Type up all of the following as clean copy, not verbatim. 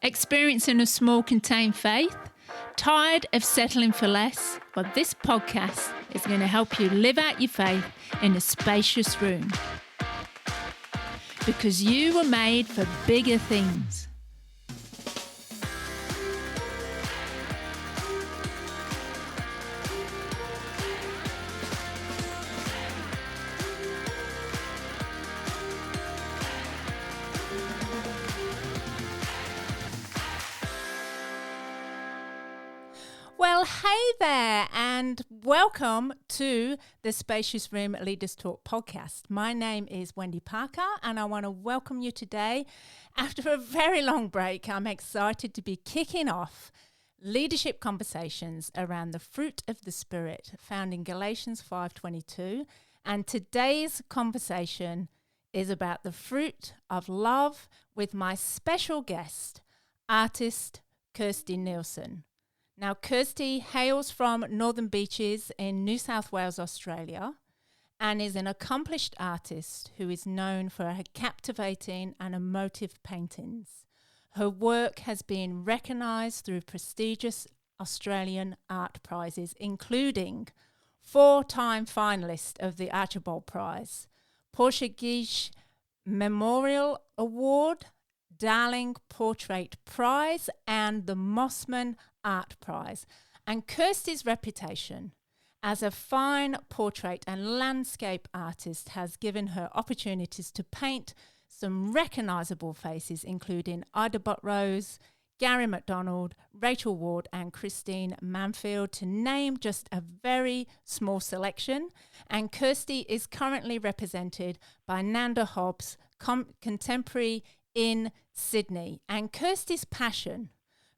Experiencing a small contained faith? Tired of settling for less? Well, this podcast is going to help you live out your faith in a spacious room. Because you were made for bigger things. Well, hey there, and welcome to the Spacious Room Leaders Talk podcast. My name is Wendy Parker, and I want to welcome you today. After a very long break, I'm excited to be kicking off leadership conversations around the fruit of the Spirit, found in Galatians 5:22. And today's conversation is about the fruit of love with my special guest, artist Kirsty Neilson. Now, Kirsty hails from Northern Beaches in New South Wales, Australia, and is an accomplished artist who is known for her captivating and emotive paintings. Her work has been recognised through prestigious Australian art prizes, including 4-time finalist of the Archibald Prize, Portuguese Memorial Award, Darling Portrait Prize, and the Mossman Art Prize. And Kirsty's reputation as a fine portrait and landscape artist has given her opportunities to paint some recognisable faces, including Ida Buttrose, Gary MacDonald, Rachel Ward, and Christine Manfield, to name just a very small selection. And Kirsty is currently represented by Nanda Hobbs, contemporary in Sydney. And Kirsty's passion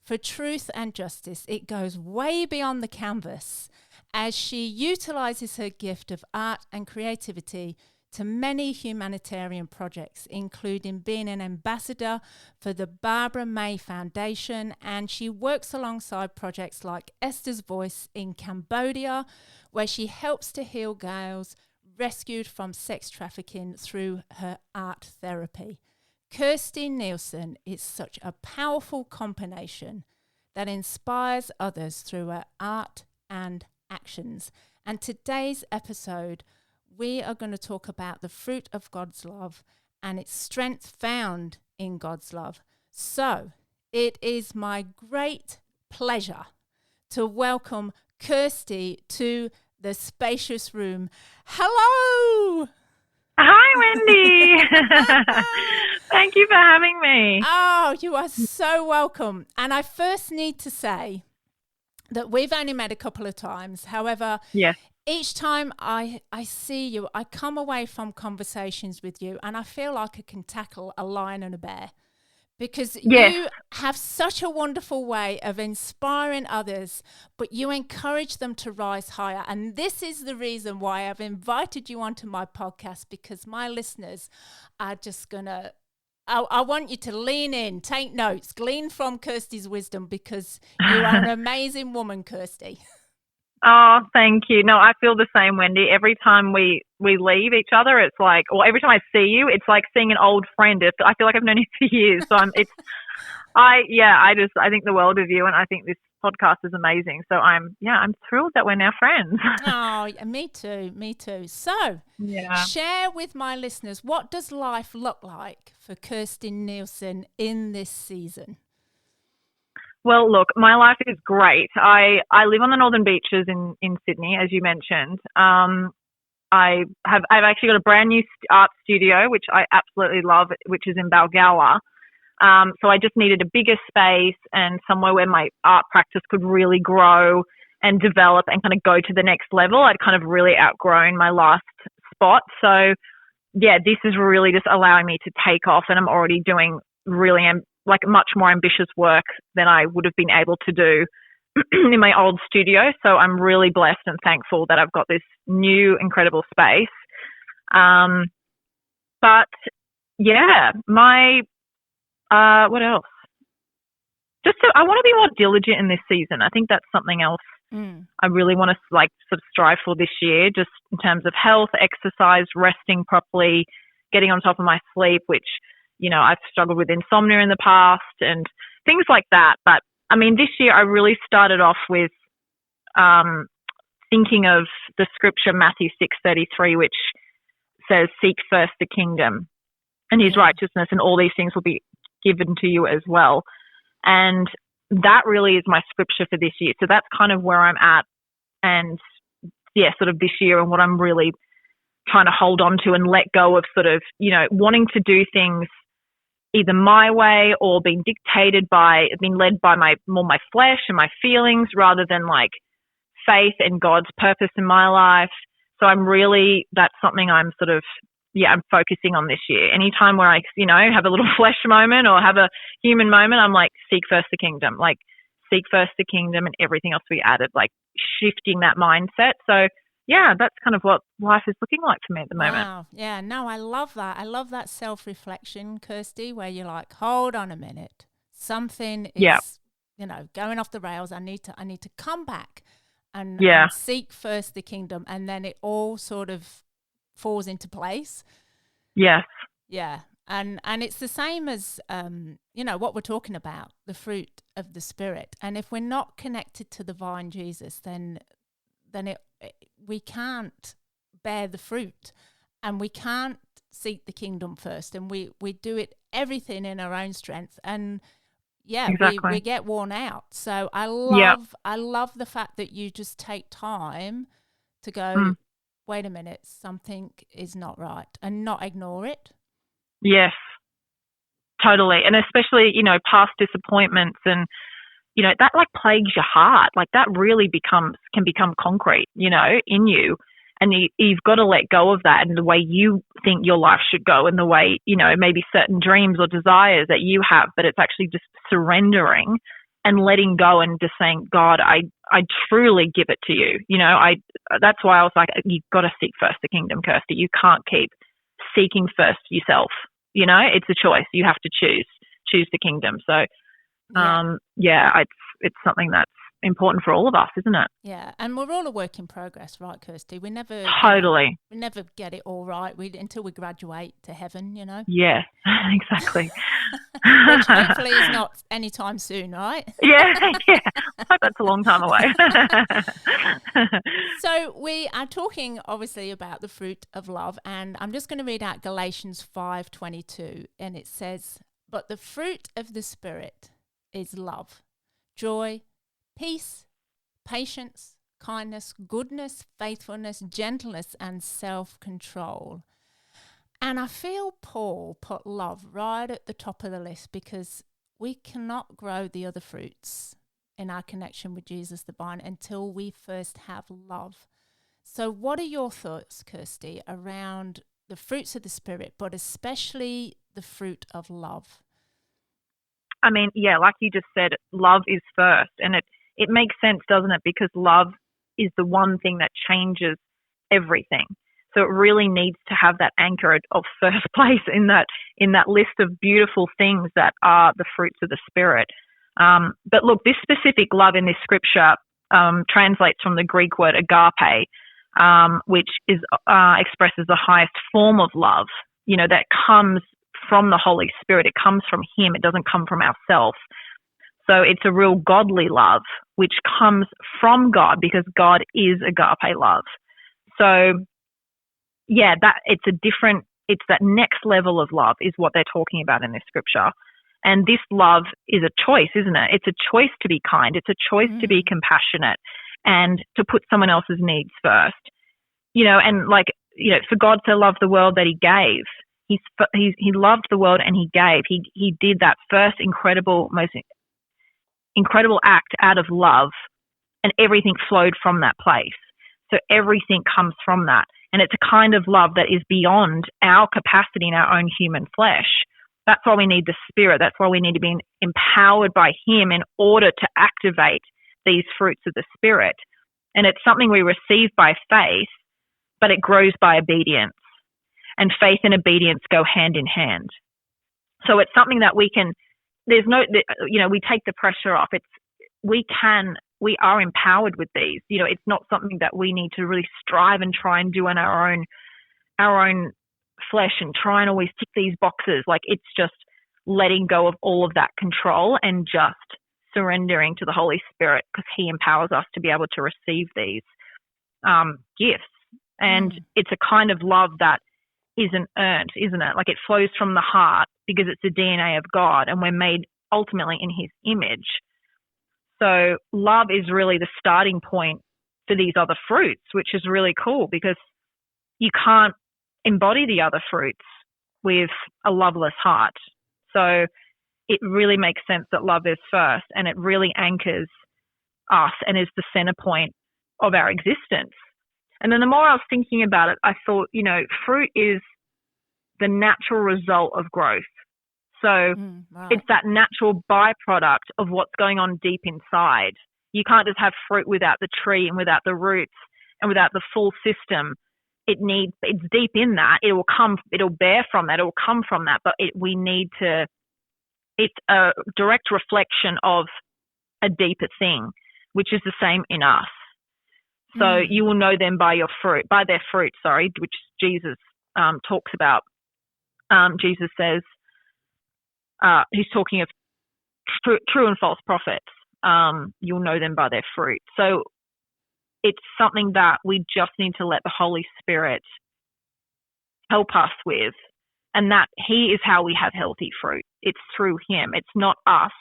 for truth and justice, it goes way beyond the canvas as she utilises her gift of art and creativity to many humanitarian projects, including being an ambassador for the Barbara May Foundation, and she works alongside projects like Esther's Voice in Cambodia, where she helps to heal girls rescued from sex trafficking through her art therapy. Kirsty Neilson is such a powerful combination that inspires others through her art and actions. And today's episode, we are going to talk about the fruit of God's love and its strength found in God's love. So it is my great pleasure to welcome Kirsty to the Spacious Room. Hello! Hi, Wendy. Thank you for having me. Oh, you are so welcome. And I first need to say that we've only met a couple of times. However, yes, each time I see you, I come away from conversations with you and I feel like I can tackle a lion and a bear. Because you have such a wonderful way of inspiring others, but you encourage them to rise higher. And this is the reason why I've invited you onto my podcast, because my listeners are just going to, I want you to lean in, take notes, glean from Kirsty's wisdom, because you are an amazing woman, Kirsty. Oh, thank you. No, I feel the same, Wendy. Every time we leave each other, it's like, or every time I see you, it's like seeing an old friend. I feel like I've known you for years. So I think the world of you, and I think this podcast is amazing. So I'm thrilled that we're now friends. Oh, me too. So share with my listeners, what does life look like for Kirsty Neilson in this season? Well, look, my life is great. I live on the Northern Beaches in Sydney, as you mentioned. I've actually got a brand new art studio, which I absolutely love, which is in Balgowlah. So I just needed a bigger space and somewhere where my art practice could really grow and develop and kind of go to the next level. I'd kind of really outgrown my last spot. So, yeah, this is really just allowing me to take off, and I'm already doing really much more ambitious work than I would have been able to do in my old studio. So I'm really blessed and thankful that I've got this new incredible space. But yeah, what else? I want to be more diligent in this season. I think that's something else I really want to sort of strive for this year, just in terms of health, exercise, resting properly, getting on top of my sleep, which, I've struggled with insomnia in the past, and things like that. But I mean, this year I really started off with thinking of the scripture Matthew 6:33, which says, "Seek first the kingdom and His righteousness, and all these things will be given to you as well." And that really is my scripture for this year. So that's kind of where I'm at, and sort of this year, and what I'm really trying to hold on to and let go of, sort of, wanting to do things either my way or being led by my flesh and my feelings, rather than like faith and God's purpose in my life. So that's something I'm sort of, I'm focusing on this year. Anytime where I, have a little flesh moment or have a human moment, I'm like, seek first the kingdom, and everything else we added, like shifting that mindset. So that's kind of what life is looking like for me at the moment. Wow. Yeah, no, I love that. I love that self-reflection, Kirsty, where you're like, hold on a minute. Something is, going off the rails. I need to come back and seek first the kingdom, and then it all sort of falls into place. Yes. Yeah. And it's the same as, what we're talking about, the fruit of the Spirit. And if we're not connected to the vine Jesus, then we can't bear the fruit, and we can't seek the kingdom first. And we do everything in our own strength. And exactly. we get worn out. So I love the fact that you just take time to go, wait a minute, something is not right, and not ignore it. Yes, totally. And especially, past disappointments and, that like plagues your heart. Like that really can become concrete, in you. And you've got to let go of that, and the way you think your life should go, and the way, maybe certain dreams or desires that you have, but it's actually just surrendering and letting go and just saying, God, I truly give it to you. That's why I was like, you've got to seek first the kingdom, Kirsty. You can't keep seeking first yourself. It's a choice. You have to choose the kingdom. So, it's something that's important for all of us, isn't it? Yeah, and we're all a work in progress, right, Kirsty? We never we never get it all right until we graduate to heaven, Yeah, exactly. Which hopefully is not anytime soon, right? Yeah. I hope that's a long time away. So we are talking obviously about the fruit of love, and I'm just going to read out Galatians 5:22, and it says, "But the fruit of the Spirit is love, joy, peace, patience, kindness, goodness, faithfulness, gentleness, and self-control." And I feel Paul put love right at the top of the list, because we cannot grow the other fruits in our connection with Jesus the vine until we first have love. So what are your thoughts, Kirsty, around the fruits of the Spirit, but especially the fruit of love? I mean, like you just said, love is first, and it makes sense, doesn't it? Because love is the one thing that changes everything. So it really needs to have that anchor of first place in that list of beautiful things that are the fruits of the Spirit. But look, this specific love in this scripture translates from the Greek word agape, which is expresses the highest form of love, that comes from the Holy Spirit. It comes from Him. It doesn't come from ourselves. So it's a real godly love, which comes from God, because God is agape love. So it's that next level of love is what they're talking about in this scripture. And this love is a choice, isn't it? It's a choice to be kind. It's a choice to be compassionate and to put someone else's needs first. For God so loved the world that He gave. He loved the world and He gave. He did that first most incredible act out of love, and everything flowed from that place. So everything comes from that. And it's a kind of love that is beyond our capacity in our own human flesh. That's why we need the Spirit. That's why we need to be empowered by Him in order to activate these fruits of the Spirit. And it's something we receive by faith, but it grows by obedience. And faith and obedience go hand in hand. So it's something that we take the pressure off. We are empowered with these. It's not something that we need to really strive and try and do in our own flesh and try and always tick these boxes. Like, it's just letting go of all of that control and just surrendering to the Holy Spirit, because He empowers us to be able to receive these gifts. And it's a kind of love that isn't earned, isn't it? Like, it flows from the heart because it's the DNA of God, and we're made ultimately in His image. So love is really the starting point for these other fruits, which is really cool, because you can't embody the other fruits with a loveless heart. So it really makes sense that love is first, and it really anchors us and is the center point of our existence. And then the more I was thinking about it, I thought, fruit is the natural result of growth. So right. It's that natural byproduct of what's going on deep inside. You can't just have fruit without the tree and without the roots and without the full system. It's deep in that. It'll bear from that. It'll come from that. But it's a direct reflection of a deeper thing, which is the same in us. So you will know them by their fruit, which Jesus talks about. Jesus says, he's talking of true and false prophets. You'll know them by their fruit. So it's something that we just need to let the Holy Spirit help us with, and that He is how we have healthy fruit. It's through Him. It's not us.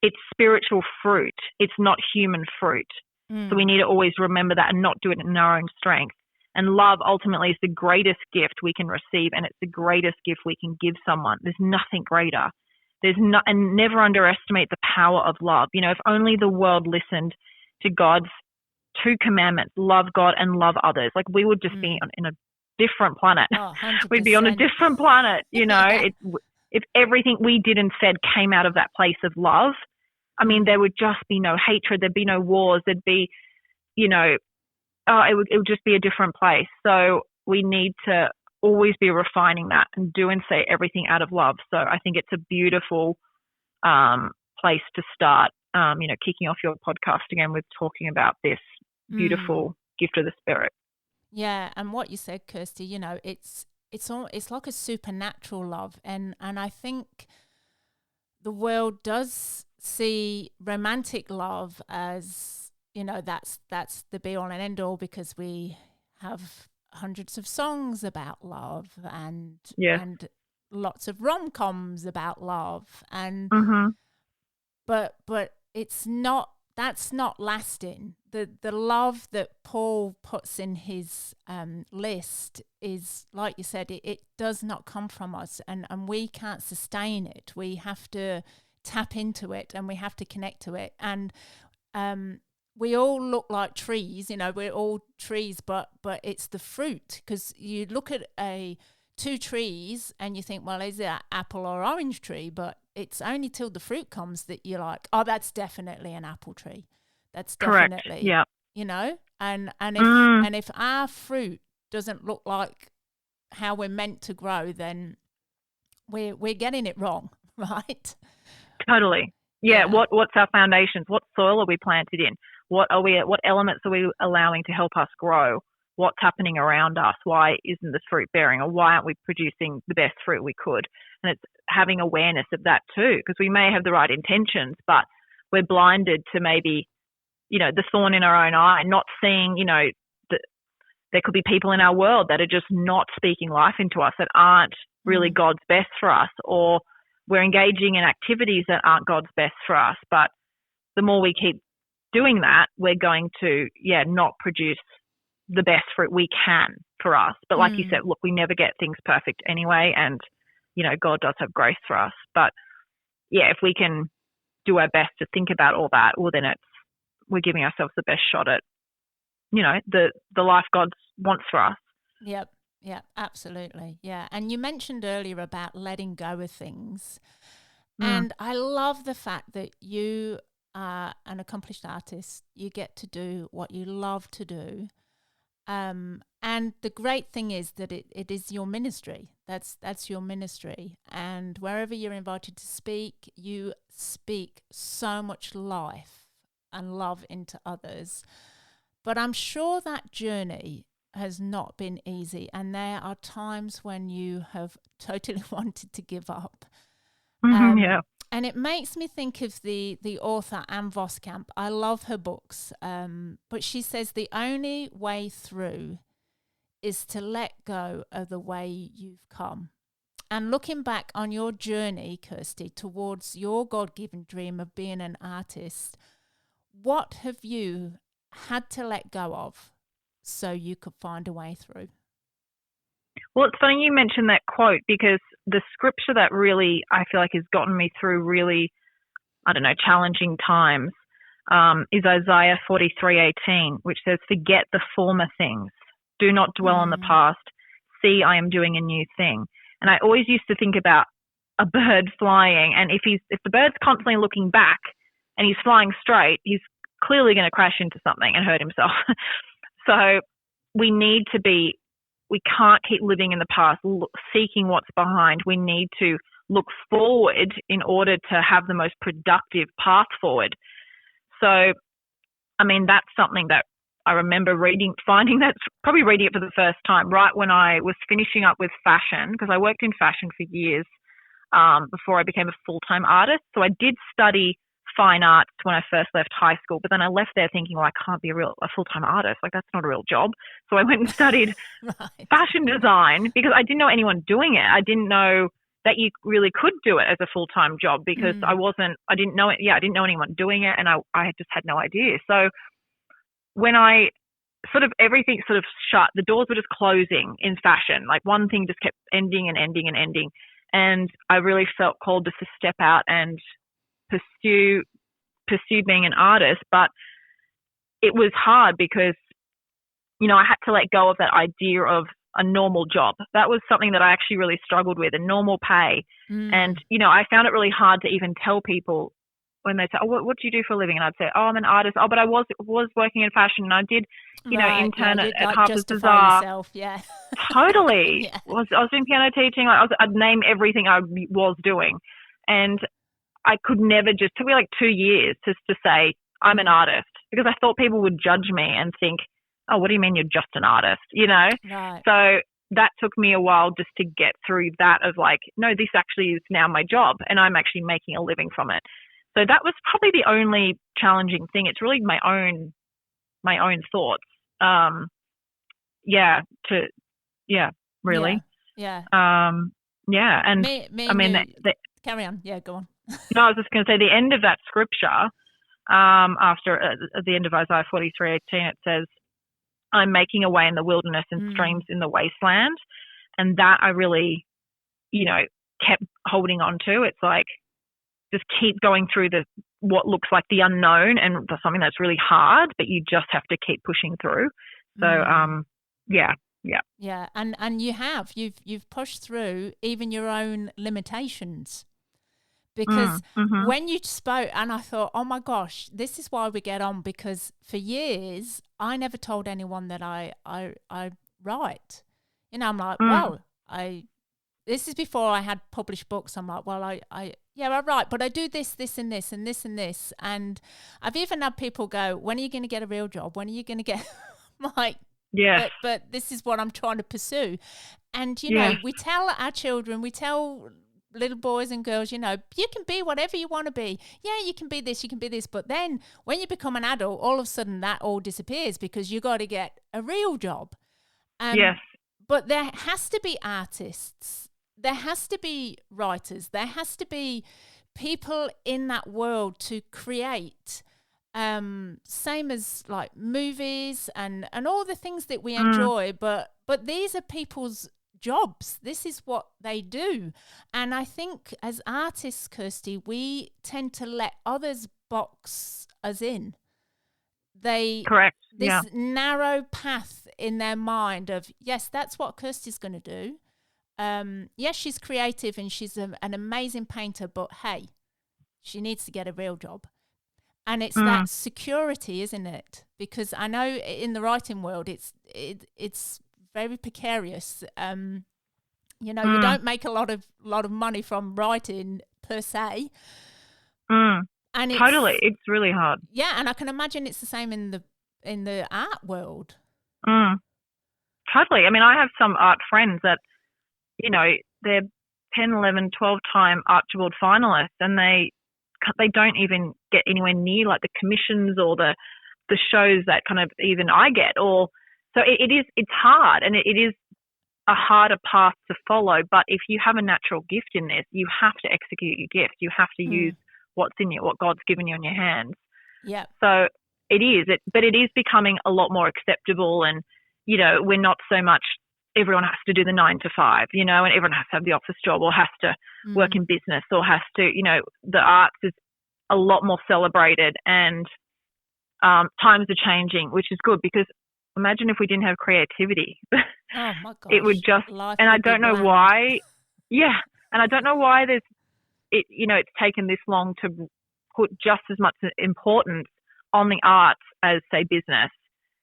It's spiritual fruit. It's not human fruit. So we need to always remember that and not do it in our own strength. And love ultimately is the greatest gift we can receive, and it's the greatest gift we can give someone. There's nothing greater. And never underestimate the power of love. If only the world listened to God's 2 commandments, love God and love others, like, we would just be in a different planet. Oh, 100%. We'd be on a different planet, Yeah. If everything we did and said came out of that place of love, I mean, there would just be no hatred. There'd be no wars. There'd be, it would just be a different place. So we need to always be refining that and do and say everything out of love. So I think it's a beautiful place to start, kicking off your podcast again with talking about this beautiful gift of the Spirit. Yeah, and what you said, Kirsty, it's like a supernatural love, and I think the world does see romantic love as, that's the be all and end all, because we have hundreds of songs about love and lots of rom-coms about love, and but that's not lasting. The love that Paul puts in his list is, like you said, it does not come from us, and we can't sustain it. We have to tap into it, and we have to connect to it. And we all look like trees, we're all trees, but it's the fruit, because you look at 2 trees and you think, well, is it an apple or orange tree? But it's only till the fruit comes that you're like, oh, that's definitely an apple tree. That's definitely, yeah. And if our fruit doesn't look like how we're meant to grow, then we're getting it wrong, right? Totally. Yeah. What's our foundations? What soil are we planted in? What elements are we allowing to help us grow? What's happening around us? Why isn't the fruit bearing, or why aren't we producing the best fruit we could? And it's having awareness of that too, because we may have the right intentions, but we're blinded to maybe, the thorn in our own eye, not seeing, that there could be people in our world that are just not speaking life into us, that aren't really God's best for us, or we're engaging in activities that aren't God's best for us. But the more we keep doing that, we're going to, not produce the best fruit we can for us. But like you said, look, we never get things perfect anyway, and, God does have grace for us. But if we can do our best to think about all that, well, then we're giving ourselves the best shot at, the life God wants for us. Yep. Yeah, absolutely. Yeah. And you mentioned earlier about letting go of things. And I love the fact that you are an accomplished artist. You get to do what you love to do. And the great thing is that it is your ministry. That's your ministry. And wherever you're invited to speak, you speak so much life and love into others. But I'm sure that journey has not been easy, and there are times when you have totally wanted to give up. Yeah. And it makes me think of the author Anne Voskamp. I love her books, but she says the only way through is to let go of the way you've come. And looking back on your journey, Kirsty, towards your God-given dream of being an artist, what have you had to let go of so you could find a way through? Well, it's funny you mentioned that quote, because the scripture that really, I feel like, has gotten me through really, I don't know, challenging times, is Isaiah 43:18, which says, "Forget the former things. Do not dwell on the past. See, I am doing a new thing." And I always used to think about a bird flying, and if the bird's constantly looking back and he's flying straight, he's clearly going to crash into something and hurt himself. So we can't keep living in the past, seeking what's behind. We need to look forward in order to have the most productive path forward. So, I mean, that's something that I remember finding that, probably reading it for the first time, right when I was finishing up with fashion, because I worked in fashion for years before I became a full-time artist. So I did study fine arts when I first left high school, but then I left there thinking, well, I can't be a full-time artist. Like, that's not a real job. So I went and studied fashion design, because I didn't know anyone doing it. I didn't know that you really could do it as a full-time job, because I didn't know it. Yeah, I didn't know anyone doing it, and I just had no idea. So when everything sort of shut, the doors were just closing in fashion. Like, one thing just kept ending and ending and ending. And I really felt called just to step out and pursue being an artist. But it was hard because, I had to let go of that idea of a normal job. That was something that I actually really struggled with, a normal pay. And, I found it really hard to even tell people when they say, "Oh, what do you do for a living?" And I'd say, "Oh, I'm an artist." "Oh, but I was working in fashion, and I did, intern at Harper's Bazaar." Yourself, yeah. Totally. Yeah. I was doing piano teaching. I'd name everything I was doing. And I could never it took me like 2 years just to say I'm an artist, because I thought people would judge me and think, "Oh, what do you mean you're just an artist?" Right. So that took me a while just to get through that of like, no, this actually is now my job, and I'm actually making a living from it. So that was probably the only challenging thing. It's really my own thoughts. Really. Yeah. And me I mean, carry on. Yeah, go on. No, I was just going to say the end of that scripture, after at the end of Isaiah 43:18, it says, "I'm making a way in the wilderness and streams in the wasteland." And that I really, kept holding on to. It's like, just keep going through what looks like the unknown, and something that's really hard, but you just have to keep pushing through. So, yeah. Yeah, and you've pushed through even your own limitations. Because when you spoke, and I thought, oh my gosh, this is why we get on, because for years I never told anyone that I write. I'm like, well, this is before I had published books. I'm like, well, I write, but I do this, and this, and this, and this. And I've even had people go, "When are you going to get a real job? When are you going to get?" I'm like, yeah, but this is what I'm trying to pursue. And we tell our children, we tell little boys and girls, you can be whatever you want to be. Yeah, you can be this, you can be this. But then when you become an adult, all of a sudden that all disappears, because you got to get a real job. Yes. But there has to be artists. There has to be writers. There has to be people in that world to create. Same as like movies and all the things that we enjoy. But these are people's jobs. This is what they do. And I think as artists, Kirsty, we tend to let others box us in. Correct. This narrow path in their mind of, yes, that's what Kirsty's going to do. Yes, she's creative and she's an amazing painter, but hey, she needs to get a real job. And it's that security, isn't it? Because I know in the writing world, it's very precarious. You don't make a lot of money from writing per se. And it's really hard. Yeah, and I can imagine it's the same in the art world. Totally. I mean, I have some art friends that, they're 10, 11, 12-time Archibald finalists, and they don't even get anywhere near like the commissions or the shows that kind of even I get. Or so it's hard, and it is a harder path to follow. But if you have a natural gift in this, you have to execute your gift. You have to use what's in you, what God's given you in your hands. Yeah. So but it is becoming a lot more acceptable, and we're not so much everyone has to do the 9 to 5, and everyone has to have the office job or has to work in business or has to, the arts is a lot more celebrated, and times are changing, which is good, because imagine if we didn't have creativity. Oh my gosh. It would just, and I don't know why. Yeah. And I don't know why it's taken this long to put just as much importance on the arts as, say, business.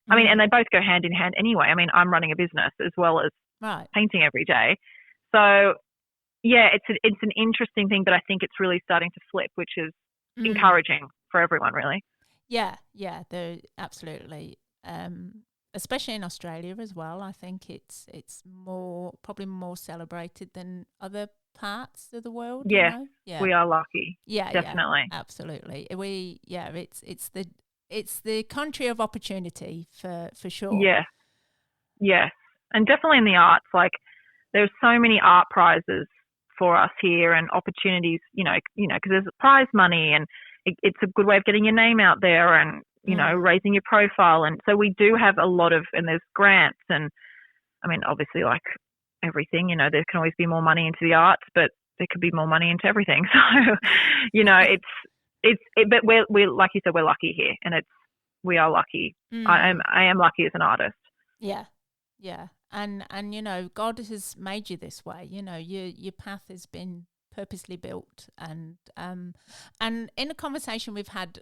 I mean, and they both go hand in hand anyway. I mean, I'm running a business as well as painting every day. So, yeah, it's an interesting thing, but I think it's really starting to flip, which is encouraging for everyone, really. Yeah, they're absolutely. Especially in Australia as well. I think it's probably more celebrated than other parts of the world. Yeah, we are lucky. Yeah, definitely, absolutely. It's the country of opportunity for sure. Yeah, yes, and definitely in the arts. Like, there's so many art prizes for us here and opportunities. Because there's prize money, and it's a good way of getting your name out there and raising your profile. And so we do have a lot of, and there's grants, and I mean, obviously, like everything, there can always be more money into the arts, but there could be more money into everything. So, but we're like you said, we're lucky here, and we are lucky. I am lucky as an artist. Yeah. And God has made you this way. Your path has been purposely built, and in a conversation we've had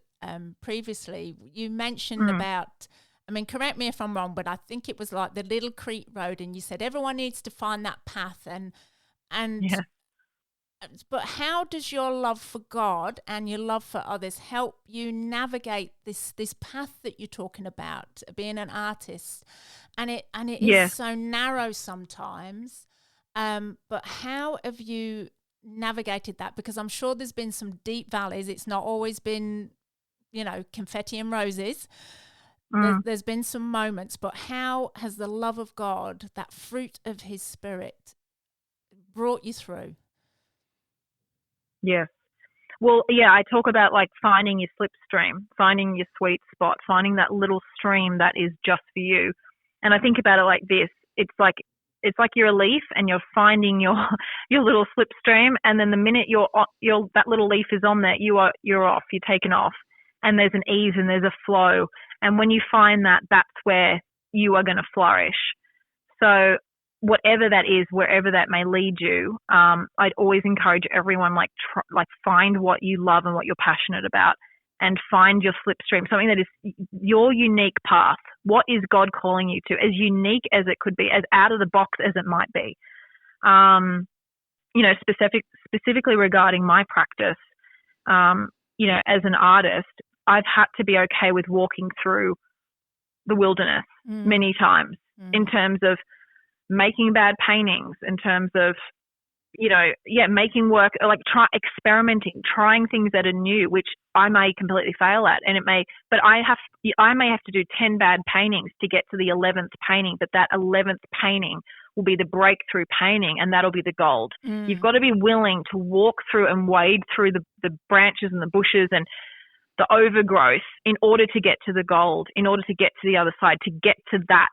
previously, you mentioned about, I mean, correct me if I'm wrong, but I think it was like the Little Creek Road, and you said everyone needs to find that path, and yeah. But how does your love for God and your love for others help you navigate this path that you're talking about, being an artist? And it is so narrow sometimes, but how have you navigated that? Because I'm sure there's been some deep valleys. It's not always been, confetti and roses. There's been some moments, but how has the love of God, that fruit of His Spirit, brought you through? Yes. Well, yeah, I talk about like finding your slipstream, finding your sweet spot, finding that little stream that is just for you. And I think about it like this. It's like you're a leaf and you're finding your little slipstream, and then the minute that little leaf is on there, you're off, you're taken off, and there's an ease and there's a flow. And when you find that, that's where you are going to flourish. So whatever that is, wherever that may lead you, I'd always encourage everyone, find what you love and what you're passionate about, and find your slipstream, something that is your unique path. What is God calling you to? As unique as it could be, as out of the box as it might be. Specifically regarding my practice, as an artist, I've had to be okay with walking through the wilderness many times in terms of making bad paintings, in terms of, making work, experimenting, trying things that are new, which I may completely fail at, but I may have to do 10 bad paintings to get to the 11th painting, but that 11th painting will be the breakthrough painting, and that'll be the gold. You've got to be willing to walk through and wade through the branches and the bushes and the overgrowth in order to get to the gold, in order to get to the other side, to get to that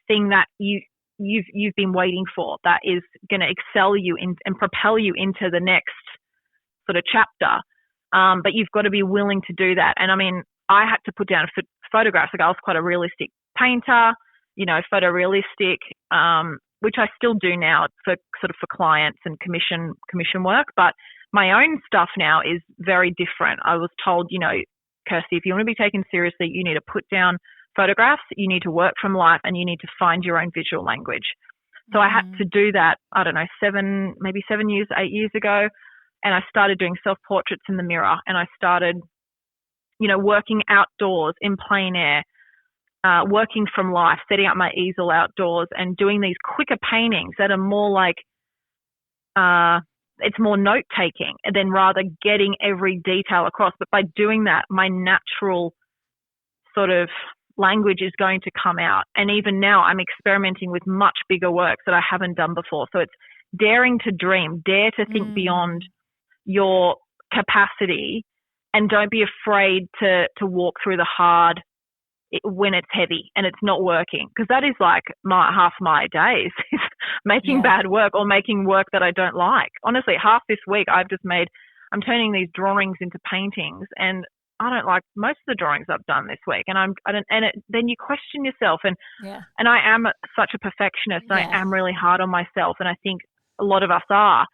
thing that you've been waiting for, that is going to excel you and propel you into the next sort of chapter. But you've got to be willing to do that. And I mean, I had to put down photographs. Like, I was quite a realistic painter, photorealistic, which I still do now for clients and commission work. But my own stuff now is very different. I was told, Kirsty, if you want to be taken seriously, you need to put down photographs, you need to work from life, and you need to find your own visual language. So I had to do that, I don't know, 8 years ago. And I started doing self-portraits in the mirror, and I started, working outdoors in plain air, working from life, setting up my easel outdoors and doing these quicker paintings that are more like it's more note taking than rather getting every detail across. But by doing that, my natural sort of language is going to come out. And even now I'm experimenting with much bigger works that I haven't done before. So it's daring to dream, dare to think beyond your capacity, and don't be afraid to walk through the hard when it's heavy and it's not working, because that is like half my days is making bad work or making work that I don't like. Honestly, half this week I'm turning these drawings into paintings, and I don't like most of the drawings I've done this week. And then you question yourself, and I am such a perfectionist. And I am really hard on myself, and I think a lot of us are,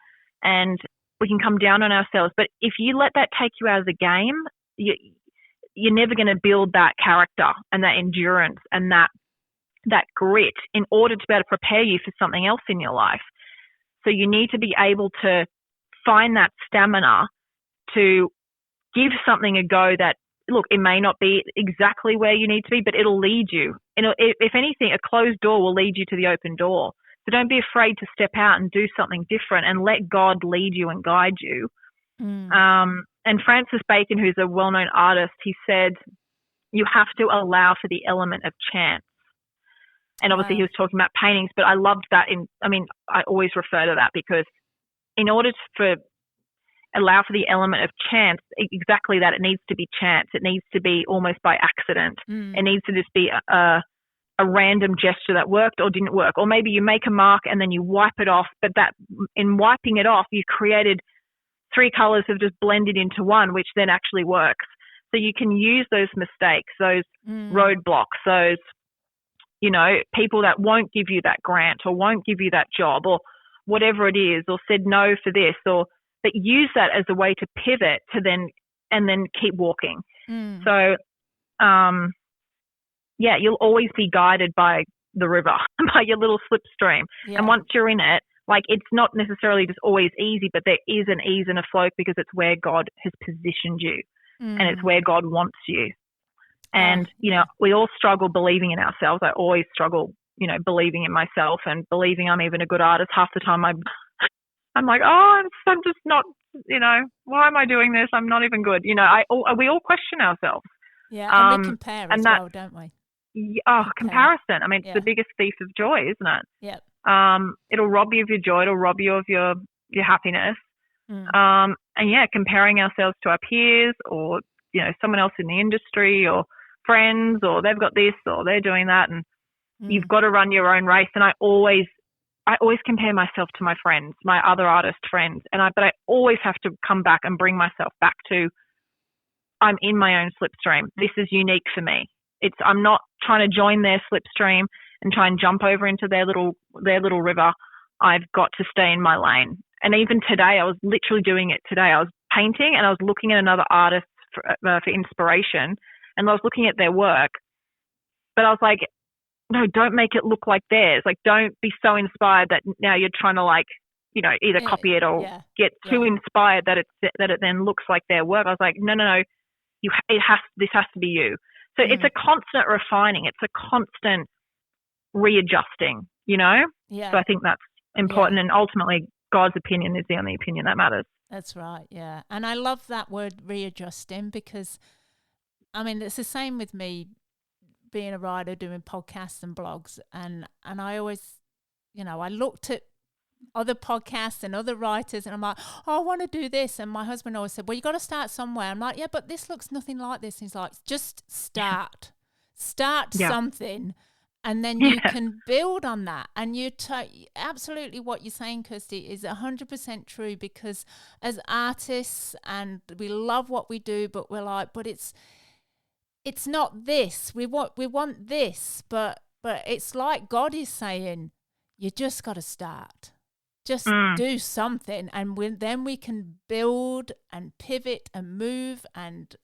and we can come down on ourselves. But if you let that take you out of the game, you're never going to build that character and that endurance and that grit in order to be able to prepare you for something else in your life. So you need to be able to find that stamina to give something a go that, look, it may not be exactly where you need to be, but it'll lead you. And if anything, a closed door will lead you to the open door. So don't be afraid to step out and do something different and let God lead you and guide you. And Francis Bacon, who's a well-known artist, he said, you have to allow for the element of chance. And obviously he was talking about paintings, but I loved that. I always refer to that, because in order to allow for the element of chance, exactly that, it needs to be chance. It needs to be almost by accident. It needs to just be a random gesture that worked or didn't work. Or maybe you make a mark and then you wipe it off, but that in wiping it off, you created 3 colors have just blended into one, which then actually works. So you can use those mistakes, those roadblocks, those, people that won't give you that grant or won't give you that job or whatever it is, or said no for this, but use that as a way to pivot to then keep walking. So, you'll always be guided by the river, by your little slipstream. And once you're in it, like, it's not necessarily just always easy, but there is an ease and a flow, because it's where God has positioned you and it's where God wants you. And, we all struggle believing in ourselves. I always struggle, believing in myself and believing I'm even a good artist. Half the time I'm like, I'm just not, why am I doing this? I'm not even good. We all question ourselves. Yeah, and we compare as well, don't we? Comparison. It's the biggest thief of joy, isn't it? Yeah. It'll rob you of your joy. It'll rob you of your happiness. Comparing ourselves to our peers or, someone else in the industry or friends, or they've got this or they're doing that, and you've got to run your own race. And I always compare myself to my friends, my other artist friends, but I always have to come back and bring myself back to, I'm in my own slipstream. This is unique for me. I'm not trying to join their slipstream and try and jump over into their little river. I've got to stay in my lane. And even today, I was literally doing it today. I was painting and I was looking at another artist for inspiration, and I was looking at their work, but I was like, no, don't make it look like theirs. Like, don't be so inspired that now you're trying to either copy it or get too inspired that it then looks like their work. I was like, no, this has to be you. So it's a constant refining. It's a constant readjusting, Yeah. So I think that's important. And ultimately, God's opinion is the only opinion that matters. That's right. Yeah. And I love that word, readjusting, because it's the same with me being a writer, doing podcasts and blogs. And I always, I looked at other podcasts and other writers, and I'm like, I want to do this. And my husband always said, well, you got to start somewhere. I'm like, yeah, but this looks nothing like this. And he's like, just start something, and then you can build on that. And absolutely what you're saying, Kirsty, is 100% true, because as artists, and we love what we do, but we're like, but it's not this. We want this, but it's like God is saying, you just got to start. Just do something, and then we can build and pivot and move and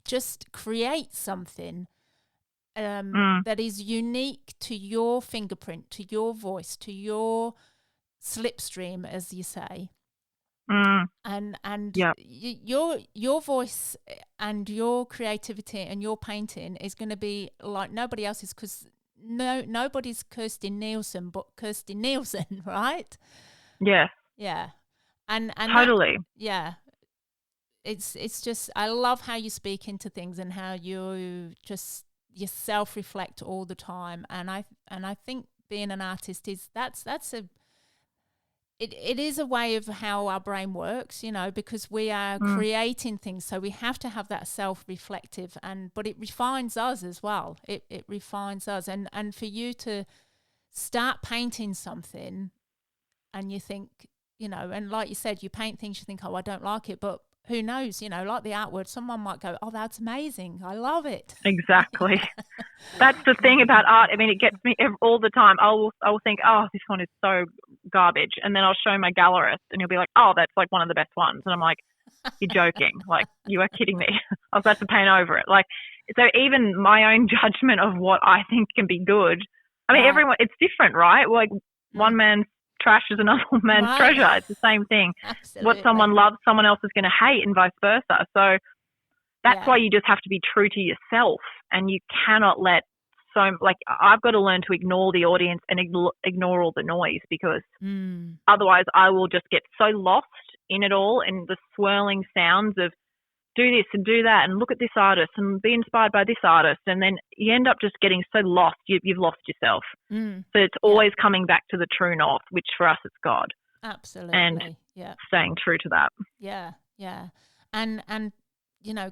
just create something that is unique to your fingerprint, to your voice, to your slipstream, as you say. And your voice and your creativity and your painting is going to be like nobody else's, because nobody's Kirsty Neilson but Kirsty Neilson, right? Yes. Yeah. And totally. It's just, I love how you speak into things and how you self-reflect all the time. And I think being an artist it is a way of how our brain works, because we are creating things. So we have to have that self-reflective, but it refines us as well. It refines us. And for you to start painting something and you think, and like you said, you paint things, you think, oh, I don't like it. But who knows, like the artwork, someone might go, oh, that's amazing. I love it. Exactly. That's the thing about art. I mean, it gets me all the time. I will think, oh, this one is so garbage. And then I'll show my gallerist and he'll be like, oh, that's like one of the best ones. And I'm like, you're joking. Like, you are kidding me. I was about to paint over it. Like, so even my own judgment of what I think can be good. I mean, everyone, it's different, right? Like one man's trash is another man's treasure. It's the same thing. Absolutely. What someone loves, someone else is going to hate, and vice versa. So that's why you just have to be true to yourself, and you cannot let I've got to learn to ignore the audience and ignore all the noise, because otherwise I will just get so lost in it all, and the swirling sounds of do this and do that and look at this artist and be inspired by this artist, and then you end up just getting so lost you've lost yourself. So it's always coming back to the true north, which for us it's God. Absolutely. And staying true to that. Yeah. And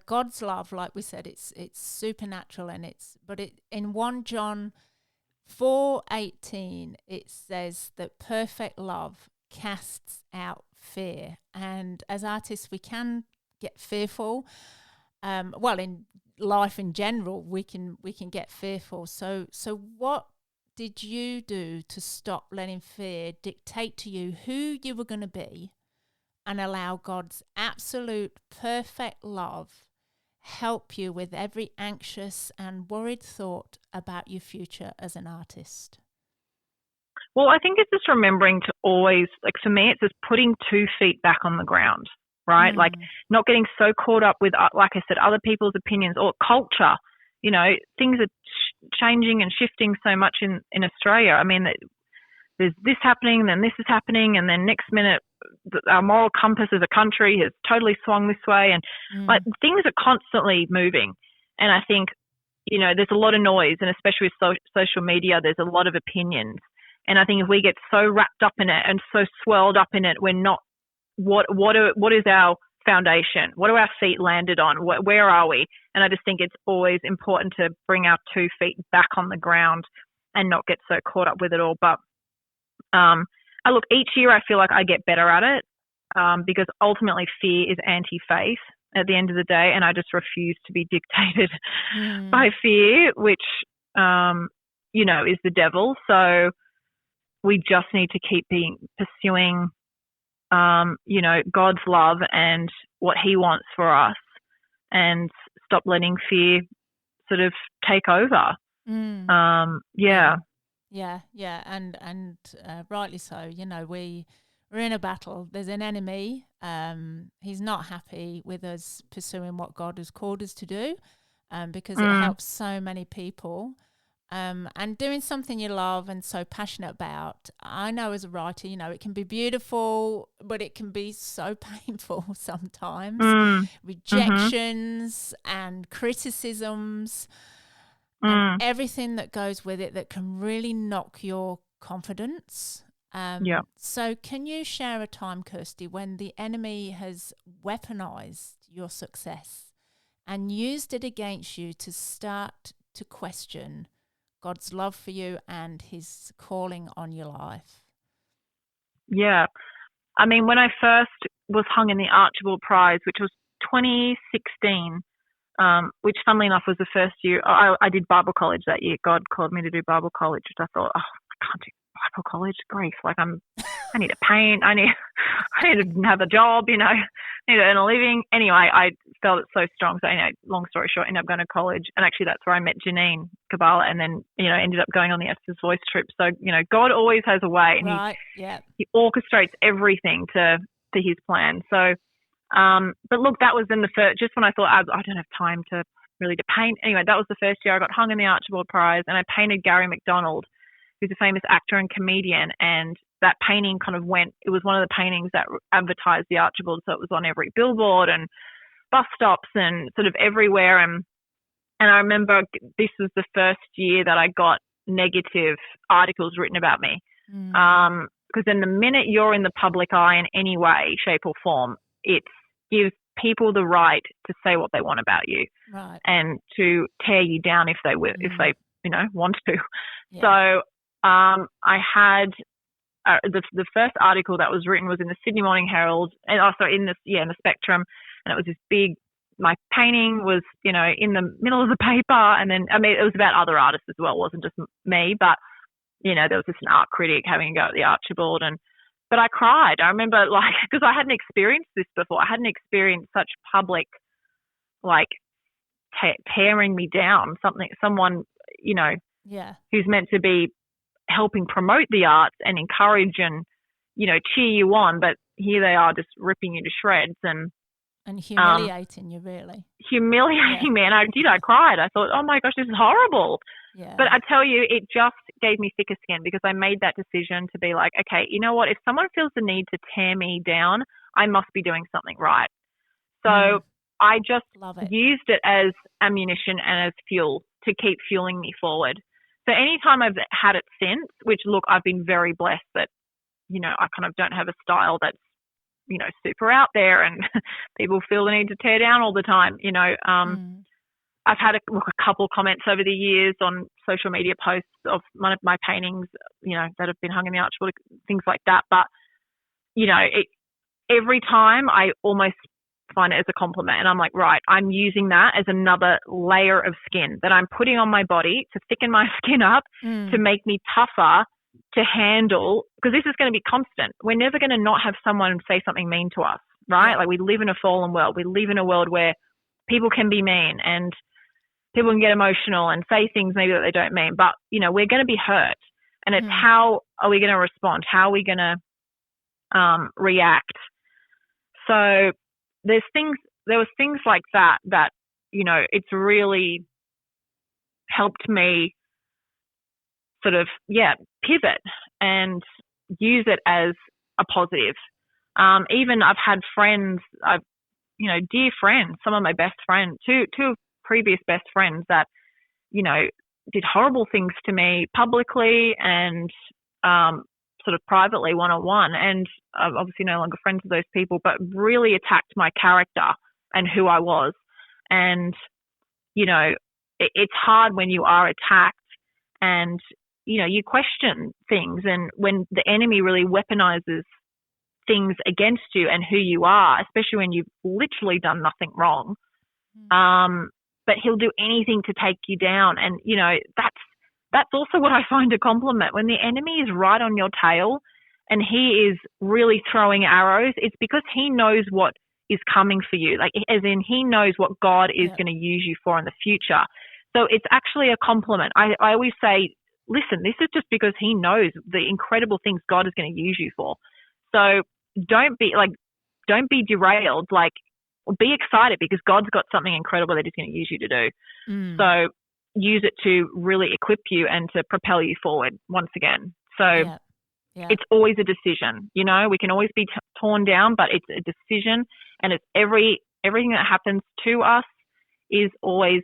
God's love, like we said, it's supernatural, and in 1 John 4:18 it says that perfect love casts out fear. And as artists we can get fearful. In life in general, we can get fearful. So what did you do to stop letting fear dictate to you who you were going to be, and allow God's absolute perfect love help you with every anxious and worried thought about your future as an artist? Well, I think it's just remembering to always, like for me, it's just putting 2 feet back on the ground. Right? Like not getting so caught up with, like I said, other people's opinions or culture. Things are changing and shifting so much in Australia. I mean, there's this happening, then this is happening, and then next minute our moral compass as a country has totally swung this way. And like things are constantly moving. And I think, there's a lot of noise, and especially with social media, there's a lot of opinions. And I think if we get so wrapped up in it and so swirled up in it, we're not, what is our foundation? What are our feet landed on? Where are we? And I just think it's always important to bring our 2 feet back on the ground and not get so caught up with it all. But each year I feel like I get better at it, because ultimately fear is anti-faith at the end of the day, and I just refuse to be dictated by fear, which is the devil. So we just need to keep pursuing God's love and what he wants for us, and stop letting fear sort of take over. Yeah, and rightly so. We're in a battle. There's an enemy. He's not happy with us pursuing what God has called us to do, because it helps so many people. And doing something you love and so passionate about, I know as a writer, it can be beautiful, but it can be so painful sometimes. Rejections and criticisms and everything that goes with it that can really knock your confidence. So can you share a time, Kirsty, when the enemy has weaponized your success and used it against you to start to question God's love for you and his calling on your life? Yeah. I mean, when I first was hung in the Archibald Prize, which was 2016, which funnily enough was the first year I did Bible college that year. God called me to do Bible college, which I thought, I can't do Bible college, grief. Like I need to paint. I need to have a job, I need to earn a living. Anyway, I felt it so strong. So, long story short, ended up going to college. And actually that's where I met Janine Kabbalah, and then, ended up going on the Esther's Voice trip. So, God always has a way, and he orchestrates everything to his plan. So, but look, that was in the first, just when I thought I don't have time to really to paint. Anyway, that was the first year I got hung in the Archibald Prize, and I painted Gary McDonald, who's a famous actor and comedian. And that painting kind of it was one of the paintings that advertised the Archibald. So it was on every billboard and bus stops and sort of everywhere. And I remember this was the first year that I got negative articles written about me. Because then the minute you're in the public eye in any way, shape or form, it gives people the right to say what they want about you, right, and to tear you down if they will, if they want to. Yeah. So I had the first article that was written was in the Sydney Morning Herald, and also in the Spectrum, and it was this big. My painting was in the middle of the paper, and then it was about other artists as well. It wasn't just me, but there was just an art critic having a go at the Archibald, but I cried. I remember, because I hadn't experienced this before. I hadn't experienced such public, tearing me down. Someone, who's meant to be helping promote the arts and encourage and, cheer you on, but here they are just ripping you to shreds and humiliating you, really. Humiliating me. And I cried. I thought, oh my gosh, this is horrible. Yeah. But I tell you, it just gave me thicker skin, because I made that decision to be like, okay, you know what? If someone feels the need to tear me down, I must be doing something right. So I just used it as ammunition and as fuel to keep fueling me forward. So anytime I've had it since, which look, I've been very blessed that, I kind of don't have a style that's, super out there and people feel the need to tear down all the time. I've had a couple comments over the years on social media posts of one of my paintings, that have been hung in the Archibald, things like that. But, every time I almost find it as a compliment, and I'm like, right, I'm using that as another layer of skin that I'm putting on my body to thicken my skin up, to make me tougher to handle, because this is going to be constant. We're never going to not have someone say something mean to us, right? Like, we live in a fallen world. We live in a world where people can be mean and people can get emotional and say things maybe that they don't mean, but, we're going to be hurt. And it's how are we going to respond? How are we going to react? So there was things like that, it's really helped me sort of, pivot and use it as a positive. Even I've had friends, dear friends, some of my best friends, two previous best friends that, did horrible things to me publicly and sort of privately, one-on-one. And I'm obviously no longer friends with those people, but really attacked my character and who I was. And, it's hard when you are attacked and, you question things. And when the enemy really weaponizes things against you and who you are, especially when you've literally done nothing wrong, but he'll do anything to take you down. And, that's also what I find a compliment. When the enemy is right on your tail and he is really throwing arrows, it's because he knows what is coming for you. Like, as in, he knows what God is going to use you for in the future. So it's actually a compliment. I always say, listen, this is just because he knows the incredible things God is going to use you for. So don't be derailed. Be excited, because God's got something incredible that he's going to use you to do. So use it to really equip you and to propel you forward once again. So it's always a decision. We can always be torn down, but it's a decision, and it's everything that happens to us is always,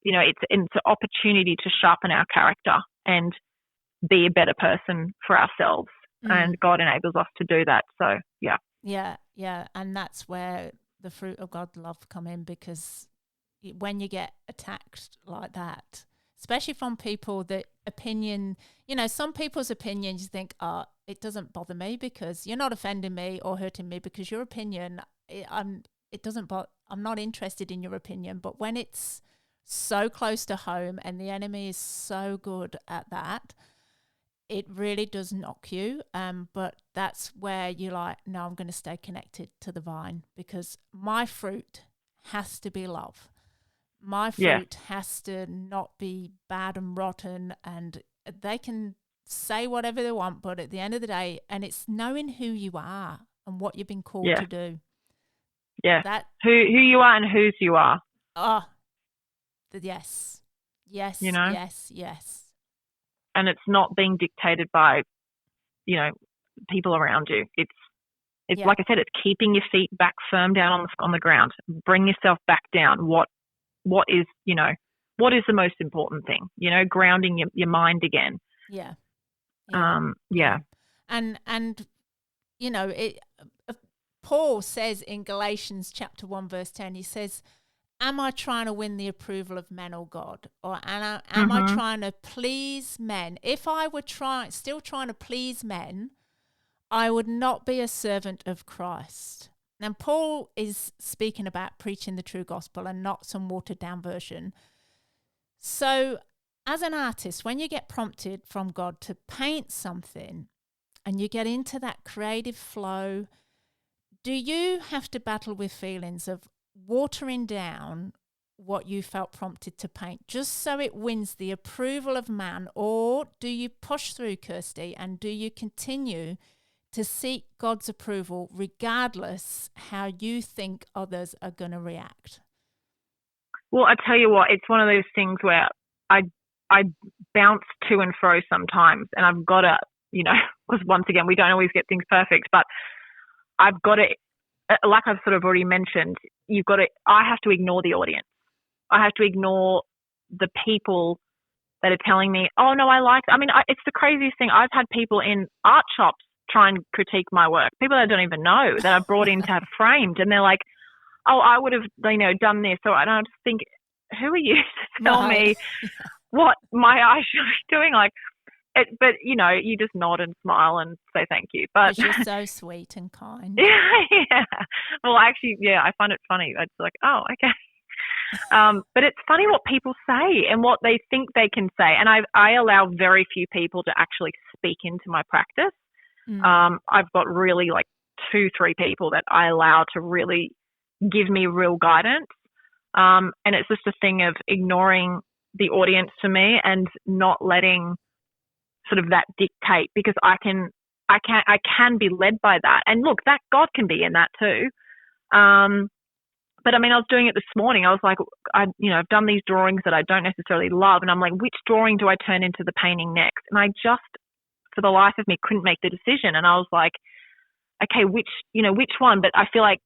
it's an opportunity to sharpen our character and be a better person for ourselves. And God enables us to do that. So, Yeah. And that's where the fruit of God love come in, because when you get attacked like that, especially from people that opinion, some people's opinions, you think, it doesn't bother me because you're not offending me or hurting me, because your opinion, I'm not interested in your opinion. But when it's so close to home and the enemy is so good at that, it really does knock you. But that's where you're like, no, I'm going to stay connected to the vine, because my fruit has to be love. My fruit has to not be bad and rotten, and they can say whatever they want, but at the end of the day, and it's knowing who you are and what you've been called to do. Yeah. Who you are and whose you are. Oh, Yes. Yes. You know? Yes. Yes. And it's not being dictated by, you know, people around you. It's like I said, it's keeping your feet back firm down on the ground. Bring yourself back down. What is, you know, what is the most important thing? You know, grounding your mind again. Yeah. Yeah. And you know, Paul says in Galatians chapter 1 verse 10, he says, am I trying to win the approval of men or God? Or am I trying to please men? If I were still trying to please men, I would not be a servant of Christ. Now, Paul is speaking about preaching the true gospel and not some watered down version. So as an artist, when you get prompted from God to paint something and you get into that creative flow, do you have to battle with feelings of watering down what you felt prompted to paint just so it wins the approval of man? Or do you push through, Kirsty, and do you continue to seek God's approval regardless how you think others are going to react? Well, I tell you what, it's one of those things where I bounce to and fro sometimes, and I've got to, you know, because once again, we don't always get things perfect, but I've got to, like I've sort of already mentioned, I have to ignore the audience. I have to ignore the people that are telling me, oh, no, it's the craziest thing. I've had people in art shops try and critique my work, people that I don't even know, that I've brought in to have framed, and they're like, oh, I would have, you know, done this. So I don't think, who are you to tell me what my eye should be doing? Like, but, you know, you just nod and smile and say thank you. But you're so sweet and kind. Yeah. Well, actually, I find it funny. It's like, oh, okay. But it's funny what people say and what they think they can say. And I allow very few people to actually speak into my practice. I've got really like 2-3 people that I allow to really give me real guidance. And it's just a thing of ignoring the audience for me and not letting sort of that dictate, because I can be led by that. And look, that God can be in that too. But I mean, I was doing it this morning. I was like, I've done these drawings that I don't necessarily love. And I'm like, which drawing do I turn into the painting next? And I just, for the life of me, couldn't make the decision. And I was like, okay, which one? But I feel like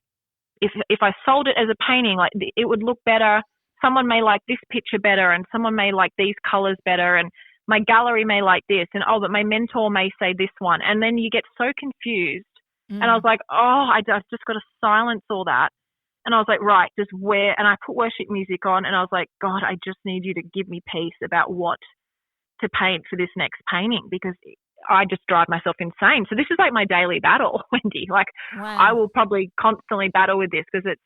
if I sold it as a painting, like it would look better. Someone may like this picture better, and someone may like these colors better, and my gallery may like this, and but my mentor may say this one. And then you get so confused. And I was like, I've just got to silence all that. And I was like, right, and I put worship music on, and I was like, God, I just need you to give me peace about what to paint for this next painting, because I just drive myself insane. So this is like my daily battle, Wendy. Like, wow. I will probably constantly battle with this, because it's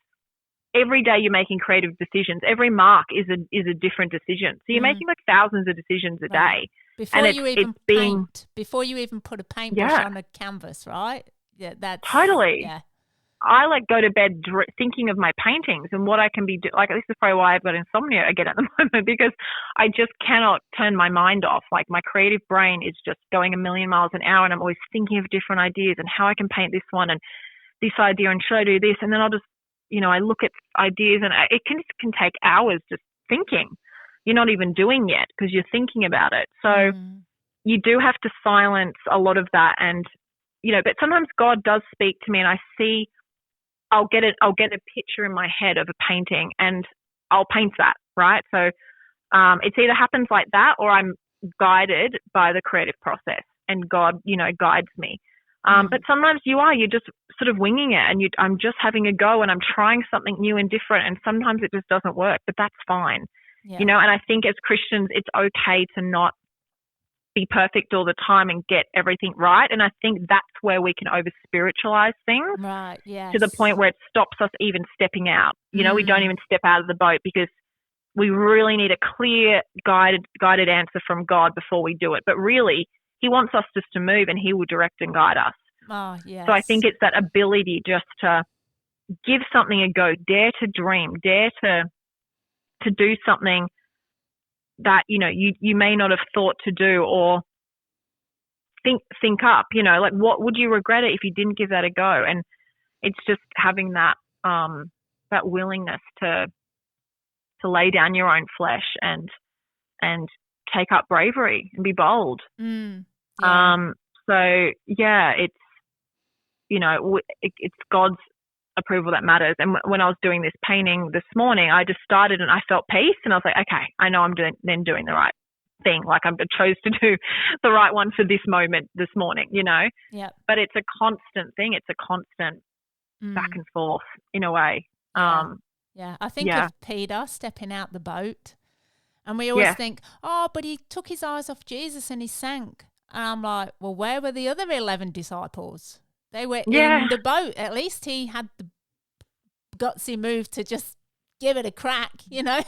every day you're making creative decisions. Every mark is a different decision. So you're making like thousands of decisions a day. Before you even paint, before you even put a paintbrush on a canvas, right? Yeah, that's totally. Yeah. I like go to bed thinking of my paintings and what I can be like. This is probably why I've got insomnia again at the moment, because I just cannot turn my mind off. Like, my creative brain is just going a million miles an hour, and I'm always thinking of different ideas and how I can paint this one and this idea, and should I do this? And then I'll just, I look at ideas, and it can take hours just thinking. You're not even doing yet because you're thinking about it. So you do have to silence a lot of that, and but sometimes God does speak to me, and I see. I'll get a picture in my head of a painting, and I'll paint that, right? So it's either happens like that, or I'm guided by the creative process, and God, guides me. But sometimes you're just sort of winging it, and I'm just having a go, and I'm trying something new and different, and sometimes it just doesn't work, but that's fine. Yeah. And I think as Christians, it's okay to not be perfect all the time and get everything right. And I think that's where we can over-spiritualize things, right? Yes. To the point where it stops us even stepping out. We don't even step out of the boat, because we really need a clear, guided answer from God before we do it. But really, He wants us just to move, and He will direct and guide us. Oh, yes. So I think it's that ability just to give something a go, dare to dream, dare to do something that, you may not have thought to do, or think up, like, what would you regret it if you didn't give that a go? And it's just having that, that willingness to to lay down your own flesh and take up bravery and be bold. So yeah, it's, it's God's approval that matters. And when I was doing this painting this morning, I just started and I felt peace, and I was like, okay, I know I'm doing the right thing. Like, I chose to do the right one for this moment this morning, Yeah. But it's a constant thing. It's a constant back and forth in a way. Yeah. I think of Peter stepping out the boat, and we always think, oh, but he took his eyes off Jesus and he sank. And I'm like, well, where were the other 11 disciples? They were in the boat. At least he had the gutsy move to just give it a crack, Yeah,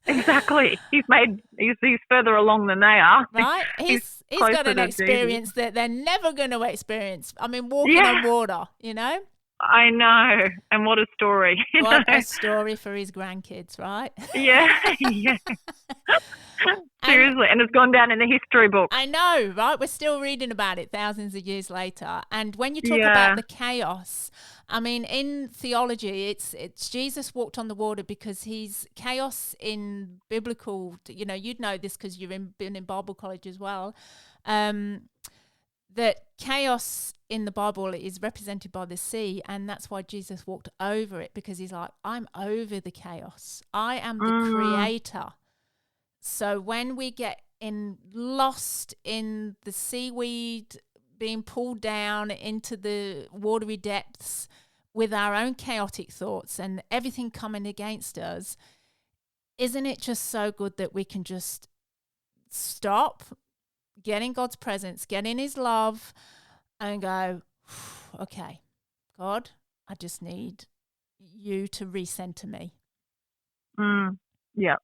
exactly. He's further along than they are. Right? He's got an experience that they're never going to experience. I mean, walking on water, I know. And what a story. What a story for his grandkids, right? Yeah. Seriously. And it's gone down in the history book. I know, right? We're still reading about it thousands of years later. And when you talk about the chaos, I mean, in theology, it's Jesus walked on the water because he's chaos in biblical, you'd know this because you've been in Bible college as well, that chaos in the Bible is represented by the sea, and that's why Jesus walked over it, because he's like, I'm over the chaos. I am the creator. So when we get lost in the seaweed, being pulled down into the watery depths with our own chaotic thoughts and everything coming against us, isn't it just so good that we can just stop, get in God's presence, get in his love, and go, okay, God, I just need you to recenter me. Yeah.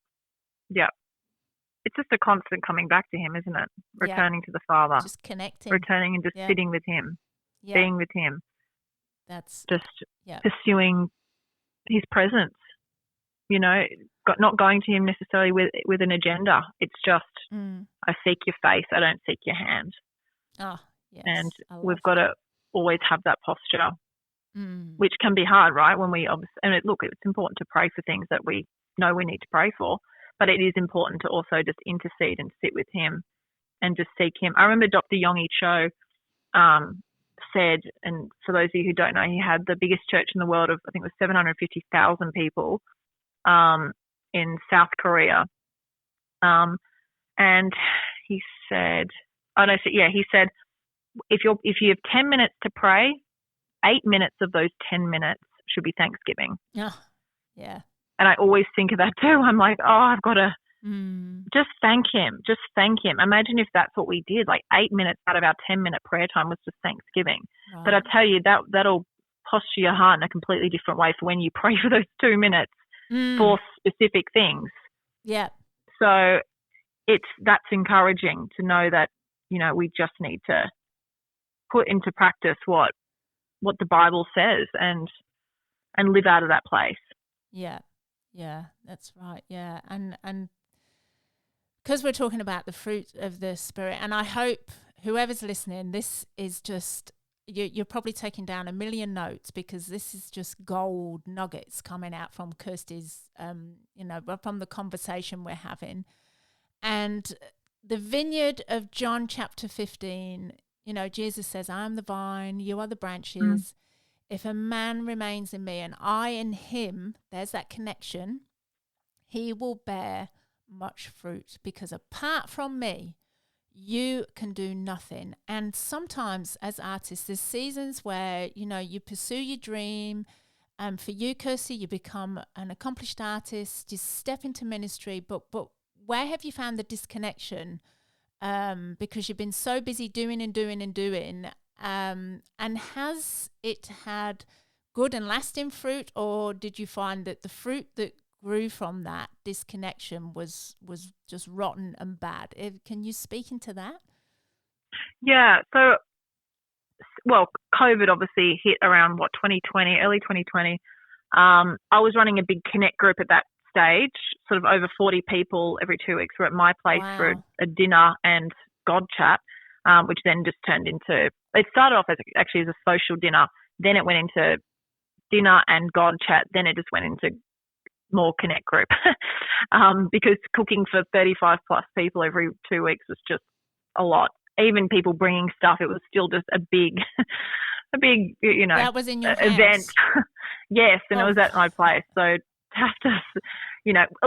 It's just a constant coming back to him, isn't it? Returning to the Father. Just connecting. Returning and just sitting with him, being with him. That's just pursuing his presence, not going to him necessarily with an agenda. It's just, I seek your face, I don't seek your hand. Oh, yes. And we've got to always have that posture, which can be hard, right? It's important to pray for things that we know we need to pray for, but it is important to also just intercede and sit with him and just seek him. I remember Dr. Yonggi Cho said, and for those of you who don't know, he had the biggest church in the world of, I think it was 750,000 people in South Korea. And he said, he said, if you have 10 minutes to pray, 8 minutes of those 10 minutes should be Thanksgiving. Yeah. And I always think of that too. I'm like, I've got to just thank him. Just thank him. Imagine if that's what we did. Like 8 minutes out of our 10-minute prayer time was just Thanksgiving. Right. But I tell you, that'll posture your heart in a completely different way for when you pray for those 2 minutes for specific things. Yeah. So that's encouraging to know that, we just need to put into practice what the Bible says and live out of that place. Yeah, that's right. Yeah. And because we're talking about the fruit of the Spirit, and I hope whoever's listening, this is just, you're probably taking down 1 million notes, because this is just gold nuggets coming out from Kirsty's, from the conversation we're having. And the vineyard of John chapter 15, Jesus says, I am the vine, you are the branches. If a man remains in me and I in him, there's that connection, he will bear much fruit, because apart from me, you can do nothing. And sometimes as artists, there's seasons where, you pursue your dream. For you, Kirsty, you become an accomplished artist, you step into ministry, but where have you found the disconnection? Because you've been so busy doing. And has it had good and lasting fruit, or did you find that the fruit that grew from that disconnection was just rotten and bad? Can you speak into that? Yeah. So, COVID obviously hit around 2020, early 2020. I was running a big Connect group at that stage, sort of over 40 people every 2 weeks were at my place for a dinner and God chat, which then just turned into, it started off as a social dinner, then it went into dinner and God chat, then it just went into more connect group because cooking for 35 plus people every 2 weeks was just a lot. Even people bringing stuff, it was still just a big, that was in your event. Yes, and it was at my place. So to have to,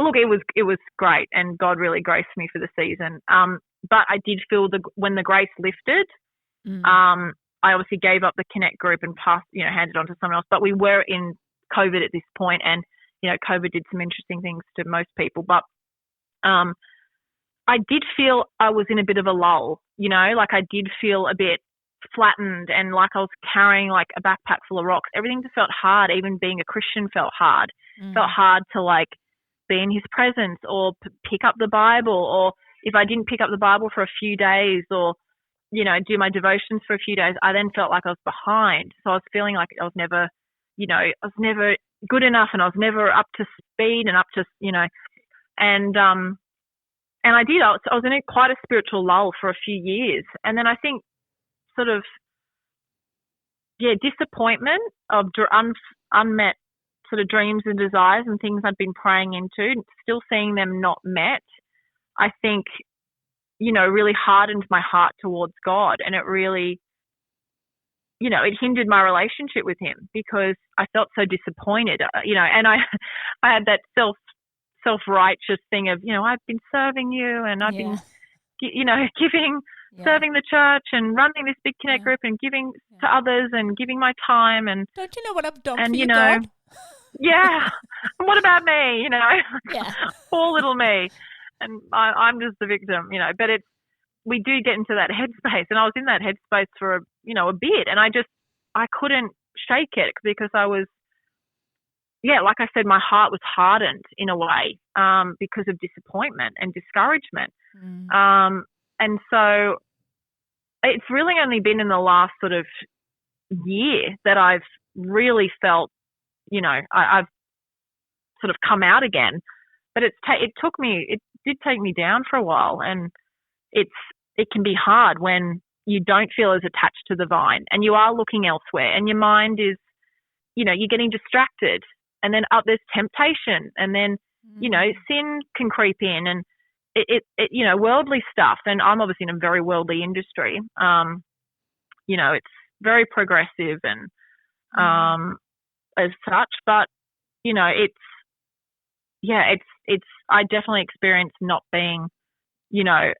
look, it was great, and God really graced me for the season. But I did feel when the grace lifted, I obviously gave up the connect group and handed on to someone else. But we were in COVID at this point, and COVID did some interesting things to most people. But I did feel I was in a bit of a lull. Like I did feel a bit flattened, and like I was carrying like a backpack full of rocks. Everything just felt hard. Even being a Christian felt hard. Felt hard to like be in His presence or pick up the Bible, or if I didn't pick up the Bible for a few days, or do my devotions for a few days, I then felt like I was behind. So I was feeling like I was never good enough, and I was never up to speed and up to and I did. I was in quite a spiritual lull for a few years, and then I think sort of disappointment of unmet sort of dreams and desires and things I'd been praying into, still seeing them not met, I think, really hardened my heart towards God, and it really, it hindered my relationship with Him because I felt so disappointed, and I had that self-righteous thing of, I've been serving you, and I've been, giving, serving the church and running this big connect group and giving to others and giving my time, and don't you know what I've done for you, God? Yeah. What about me? Yeah. Poor little me. And I'm just the victim, but we do get into that headspace, and I was in that headspace for a bit, and I couldn't shake it because I was, like I said, my heart was hardened in a way, because of disappointment and discouragement. And so it's really only been in the last sort of year that I've really felt, I've sort of come out again, but it did take me down for a while, and it can be hard when you don't feel as attached to the vine and you are looking elsewhere, and your mind is, you're getting distracted, and then there's temptation, and then, sin can creep in, and it worldly stuff. And I'm obviously in a very worldly industry. It's very progressive and, as such, but, I definitely experienced not being,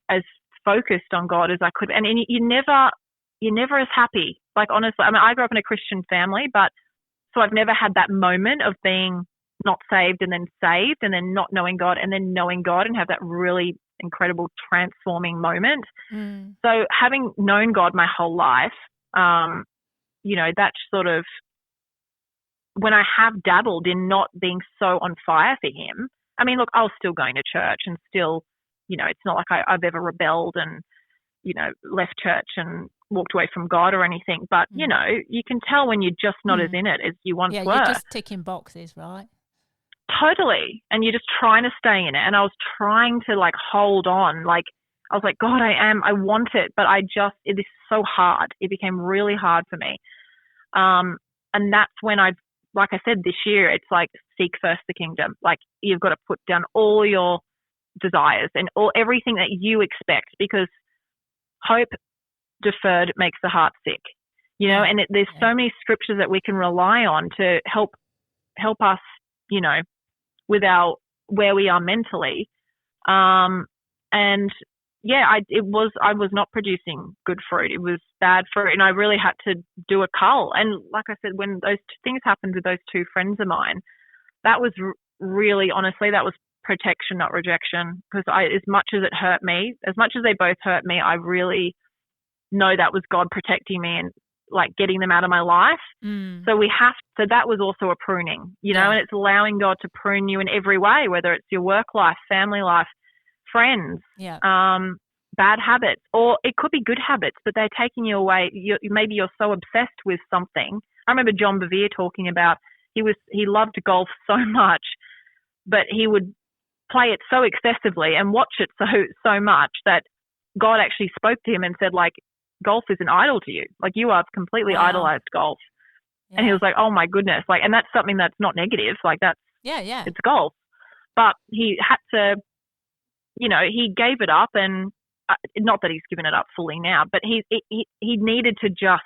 as focused on God as I could. And you're never as happy. Like, honestly, I grew up in a Christian family, but so I've never had that moment of being not saved and then saved and then not knowing God and then knowing God and have that really incredible transforming moment. So having known God my whole life, that's sort of when I have dabbled in not being so on fire for Him. I mean, look, I was still going to church and still, it's not like I've ever rebelled and, left church and walked away from God or anything. But, you can tell when you're just not as in it as you once were. Yeah, you're just ticking boxes, right? Totally. And you're just trying to stay in it. And I was trying to hold on. I was like, God, I want it. But it is so hard. It became really hard for me. And that's when like I said, this year, it's like seek first the kingdom. Like, you've got to put down all your desires and everything that you expect, because hope deferred makes the heart sick, and there's so many scriptures that we can rely on to help us, with where we are mentally. And I was not producing good fruit. It was bad fruit, and I really had to do a cull. And like I said, when those things happened with those two friends of mine, that was really, honestly, that was protection, not rejection. Because as much as it hurt me, as much as they both hurt me, I really know that was God protecting me and getting them out of my life. So that was also a pruning, and it's allowing God to prune you in every way, whether it's your work life, family life, friends, bad habits, or it could be good habits, but they're taking you away. Maybe you're so obsessed with something. I remember John Bevere talking about he loved golf so much, but he would play it so excessively and watch it so much that God actually spoke to him and said, golf is an idol to you. You have completely idolized golf. Yeah. And he was like, oh my goodness. And that's something that's not negative. That's Yeah. It's golf. But he had to, he gave it up, and not that he's given it up fully now, but he needed to just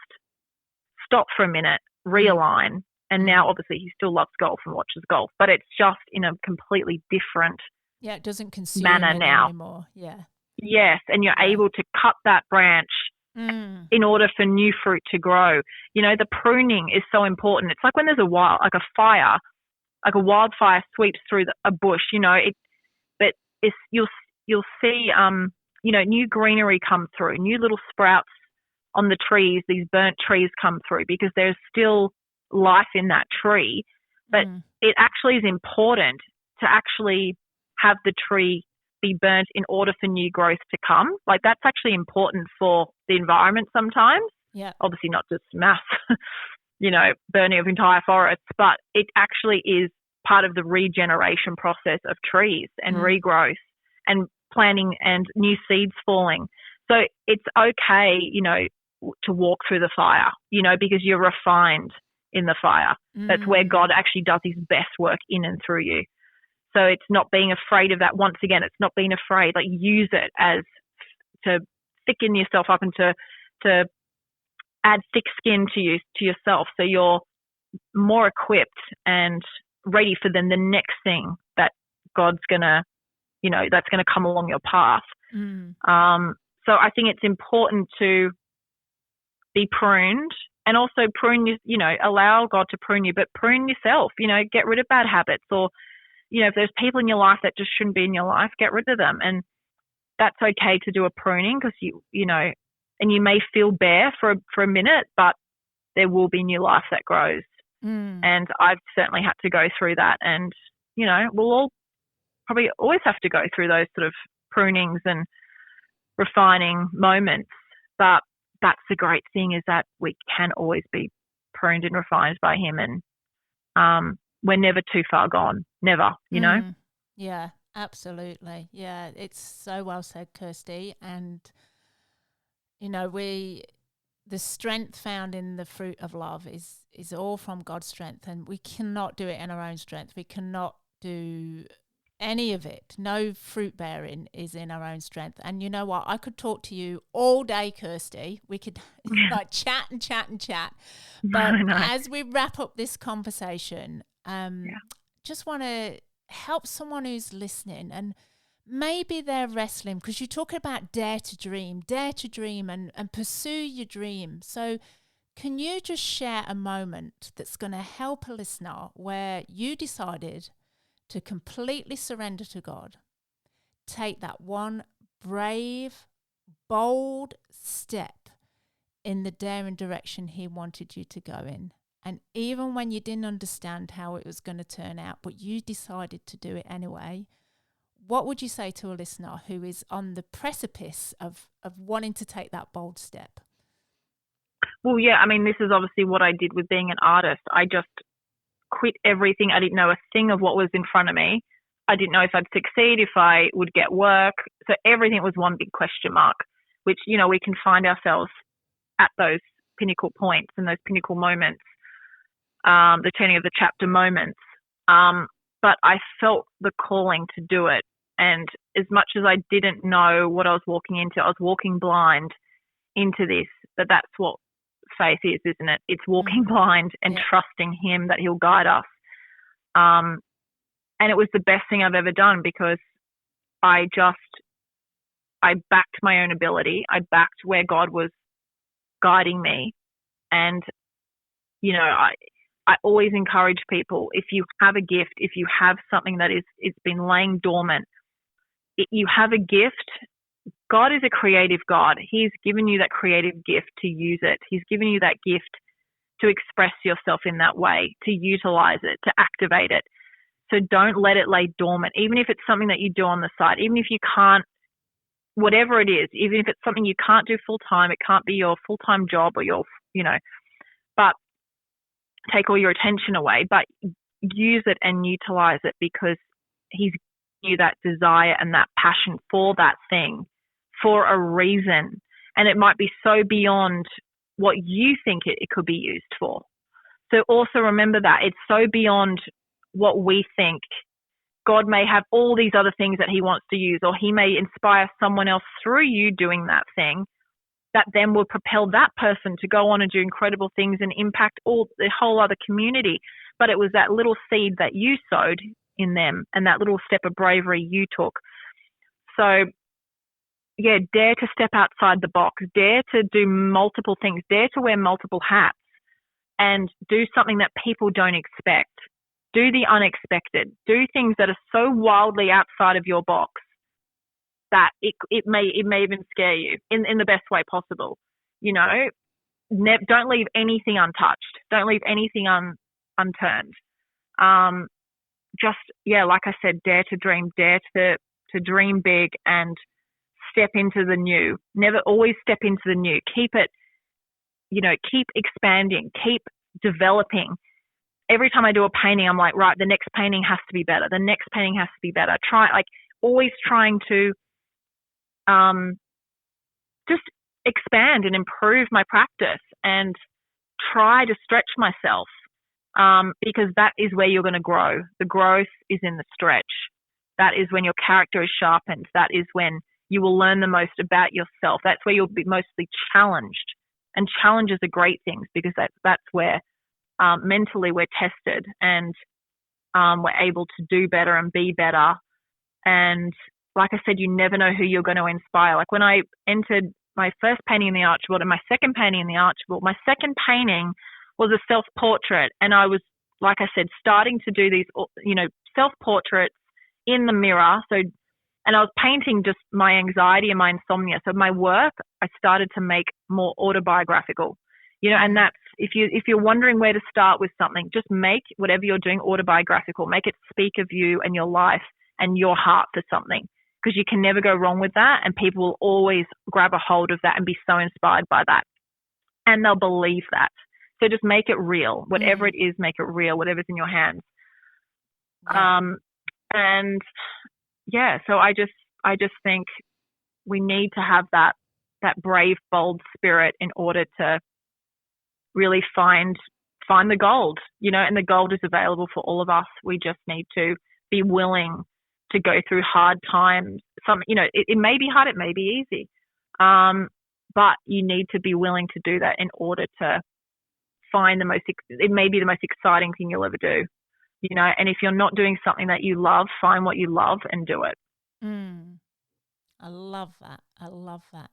stop for a minute, realign, and now obviously he still loves golf and watches golf, but it's just in a completely different it doesn't consume manner it now anymore. Yeah. Yes, and you're able to cut that branch in order for new fruit to grow. The pruning is so important. It's like when there's a fire, like a wildfire sweeps through a bush. But you'll see new greenery come through, new little sprouts on the trees. These burnt trees come through because there's still life in that tree. But it actually is important to actually have the tree be burnt in order for new growth to come. Like, that's actually important for the environment sometimes. Yeah. Obviously not just mass, burning of entire forests, but it actually is part of the regeneration process of trees and regrowth and planting and new seeds falling. So it's okay, to walk through the fire, because you're refined in the fire. That's where God actually does his best work in and through you. So it's not being afraid of that. Once again, it's not being afraid. Like, use it as to thicken yourself up and to add thick skin to yourself, so you're more equipped and ready for the next thing that God's gonna, that's gonna come along your path. So I think it's important to be pruned, and also prune, allow God to prune you, but prune yourself. Get rid of bad habits, or if there's people in your life that just shouldn't be in your life, get rid of them. And that's okay to do a pruning, because and you may feel bare for a minute, but there will be new life that grows. And I've certainly had to go through that. And, we'll all probably always have to go through those sort of prunings and refining moments. But that's the great thing, is that we can always be pruned and refined by him. And we're never too far gone. Never, Yeah, absolutely. Yeah, it's so well said, Kirsty. And, the strength found in the fruit of love is all from God's strength, and we cannot do it in our own strength. We cannot do any of it. No fruit bearing is in our own strength. And you know what? I could talk to you all day, Kirsty. We could chat and chat and chat. But as we wrap up this conversation, just want to help someone who's listening, and maybe they're wrestling, because you're talking about dare to dream and pursue your dream. So can you just share a moment that's going to help a listener where you decided to completely surrender to God, take that one brave, bold step in the daring direction he wanted you to go in? And even when you didn't understand how it was going to turn out, but you decided to do it anyway, what would you say to a listener who is on the precipice of wanting to take that bold step? Well, yeah, I mean, this is obviously what I did with being an artist. I just quit everything. I didn't know a thing of what was in front of me. I didn't know if I'd succeed, if I would get work. So everything was one big question mark, which, we can find ourselves at those pinnacle points and those pinnacle moments, the turning of the chapter moments. But I felt the calling to do it. And as much as I didn't know what I was walking into, I was walking blind into this. But that's what faith is, isn't it? It's walking blind and trusting him that he'll guide us. And it was the best thing I've ever done, because I backed my own ability. I backed where God was guiding me. And, I always encourage people, if you have a gift, if you have something that it's been laying dormant, you have a gift. God is a creative God. He's given you that creative gift to use it. He's given you that gift to express yourself in that way, to utilize it, to activate it. So don't let it lay dormant, even if it's something that you do on the side, even if you can't, whatever it is, even if it's something you can't do full time, it can't be your full-time job or your, but take all your attention away, but use it and utilize it, because he's given you that desire and that passion for that thing for a reason. And it might be so beyond what you think it could be used for. So also remember that it's so beyond what we think. God may have all these other things that he wants to use, or he may inspire someone else through you doing that thing that then will propel that person to go on and do incredible things and impact the whole other community. But it was that little seed that you sowed in them and that little step of bravery you took. So, yeah, dare to step outside the box, dare to do multiple things, dare to wear multiple hats and do something that people don't expect. Do the unexpected. Do things that are so wildly outside of your box that it may even scare you in the best way possible. You know, don't leave anything untouched. Don't leave anything unturned. Just, yeah, like I said, dare to dream, dare to dream big and step into the new. Never always step into the new. Keep it, keep expanding, keep developing. Every time I do a painting, I'm like, right, the next painting has to be better. The next painting has to be better. Always trying to just expand and improve my practice and try to stretch myself because that is where you're going to grow. The growth is in the stretch. That is when your character is sharpened. That is when you will learn the most about yourself. That's where you'll be mostly challenged. And challenges are great things because that's where mentally we're tested and we're able to do better and be better. And like I said, you never know who you're going to inspire. Like when I entered my first painting in the Archibald and my second painting in the Archibald, my second painting was a self-portrait. And I was, like I said, starting to do these, self-portraits in the mirror. And I was painting just my anxiety and my insomnia. So my work, I started to make more autobiographical, and that's, if you're wondering where to start with something, just make whatever you're doing autobiographical. Make it speak of you and your life and your heart for something, because you can never go wrong with that. And people will always grab a hold of that and be so inspired by that. And they'll believe that. So just make it real. Whatever it is, make it real, whatever's in your hands. Yeah. And yeah, so I just think we need to have that brave, bold spirit in order to really find the gold, and the gold is available for all of us. We just need to be willing to go through hard times. It may be hard, it may be easy. But you need to be willing to do that in order to find it may be the most exciting thing you'll ever do, and if you're not doing something that you love, find what you love and do it. I love that.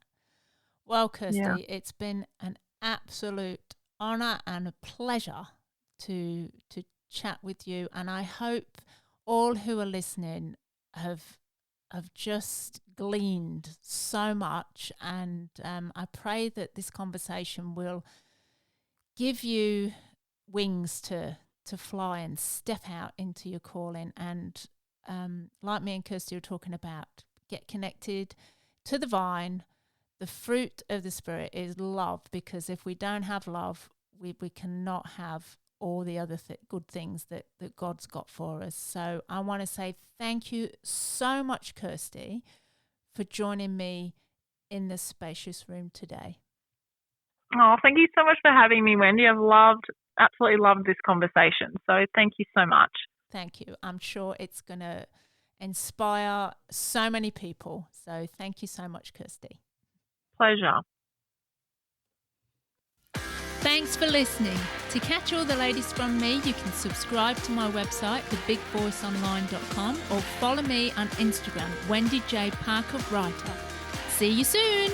Well, Kirsty, It's been an absolute honor and a pleasure to chat with you, and I hope all who are listening have just gleaned so much, and I pray that this conversation will give you wings to fly and step out into your calling. And like me and Kirsty were talking about, get connected to the vine. The fruit of the Spirit is love, because if we don't have love, we cannot have all the other good things that God's got for us. So I want to say thank you so much, Kirsty, for joining me in the spacious room today. Oh, thank you so much for having me, Wendy. I've absolutely loved this conversation. So thank you so much. Thank you. I'm sure it's going to inspire so many people. So thank you so much, Kirsty. Pleasure. Thanks for listening. To catch all the latest from me, you can subscribe to my website, thebigvoiceonline.com, or follow me on Instagram, Wendy J. Parker Writer. See you soon.